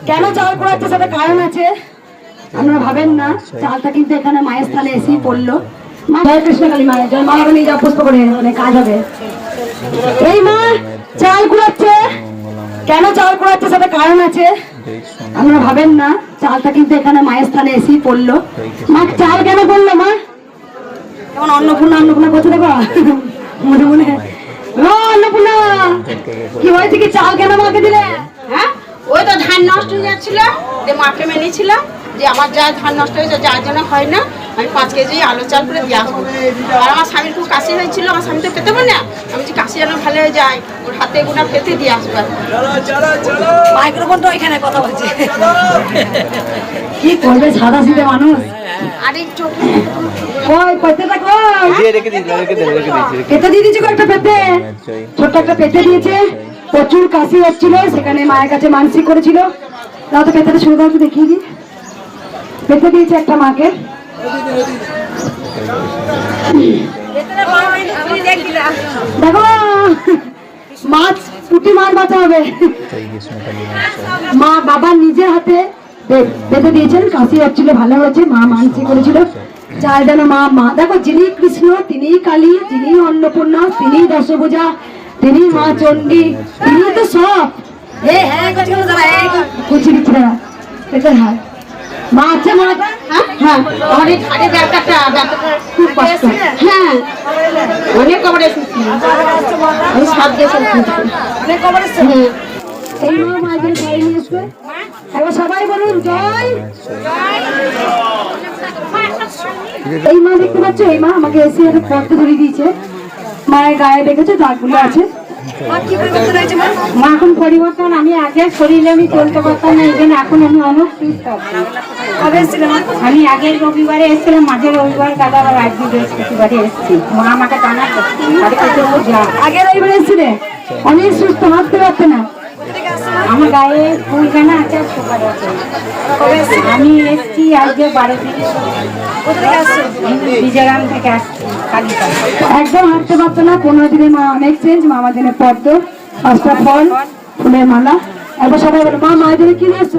কেন চাল কুড়াচ্ছে সেটা কারণ আছে, আপনারা ভাবেন না। চালটা কিন্তু এখানে মায়ের স্থানে এসেই পড়লো। জয় কৃষ্ণ কালী মায়ের জয়, মা নিয়ে যাও পুষ্প করে, মানে কাজ হবে। এই মা চাল কুড়াচ্ছে, কেন চাল কুড়াচ্ছে সেটা কারণ আছে, আপনারা ভাবেন না। চালটা কিন্তু এখানে মায়ের স্থানে এসেই পড়লো। মা চাল কেন পড়লো মা? যেমন অন্নপূর্ণা অন্নপূর্ণা করছে দেখো মনে মনে। অন্নপূর্ণা কি হয়েছে, কি চাল কেন মাকে দিলে? হ্যাঁ, ওই তো ধান নষ্ট হয়ে যাচ্ছিল, যে মাকে মেনেছিলাম যে আমার যা ধান নষ্ট হয়েছে যার জন্য হয় না, আমি 5 কেজি আলু চাল করে দিয়ে আসবো। আর আমার স্বামীর খুব কাশি হয়েছিল, আমার স্বামী তো পেতে পারে না, আমি যে কাশি যেন ভালো হয়ে যায়, ওর হাতে গোটা পেতে দিয়ে আসবো। মাইক্রোফোন তো এখানে কথা বলছে, কি করবে সাদা সিধে মানুষ। আর একটু কই পেতেটা কই? পেতে দিয়ে দিয়েছে কয়েকটা পেতে, ছোট্ট একটা পেতে দিয়েছে। প্রচুর কাশি হচ্ছিল, সেখানে মায়ের কাছে মানসিক করেছিল। তাও তো পেতেটা শুরু করতে দেখিয়ে দিই। পেতে দিয়েছে একটা মাকে। দেখো মাছ, পুঁটি মাছ বাঁচা হবে। মা বাবা নিজের হাতে বেঁধে দিয়েছেন, কাশি হচ্ছিল ভালো হয়েছে, মা মানসিক করেছিল। চাল যেন মা মা দেখো, যিনি কৃষ্ণ তিনি কালী, যিনি অন্নপূর্ণা তিনি দশভুজা, তিনি মা চণ্ডী, তিনি তো সব। কুচি দিচ্ছে দাদা, এটা হ্যাঁ মা আছে মা। হ্যাঁ আমার এই ঘাড়ে ব্যথাটা খুব কষ্ট। হ্যাঁ অনেক কবরে এসেছি আমি 7 বছর এই মা মায়ের ঘরে নিয়ে এসবে। এবার সবাই বলুন জয়। এই মা দেখতে পাচ্ছ, এই মা আমাকে এসে একটা পর্দা ধরিয়ে দিয়েছে। মায়ের গায়ে দেখেছো দাগগুলো আছে। মা এখন পরিবর্তন, আমি আগে শরীরে আমি চলতে পারতাম না, এখানে এখন আমি অনেক সুস্থ। কবে এসেছিলাম? আমি আগের রবিবারে এসেছিলাম, মাঝের রবিবার কাদা, আবার আজকে বৃহস্পতিবারে এসেছি। মা আমাকে টানা আগের রবিবারে এসেছিলে, অনেক সুস্থ, হাঁটতে পারতে না। আমার গায়ে ফুলখানা আছে, সুপার আছে। আমি এসেছি আজকে 12 দিন। বিজয়গ্রাম থেকে আসছি, একদম হাঁটতে পারতো না। 15 দিনে মা অনেক চেঞ্জ। মা আমার দিনে পদ্ম, 5টা ফল, ফুলের মালা। এবার সবাই বলো মা মায়ের জন্য কি নিয়ে এসছো?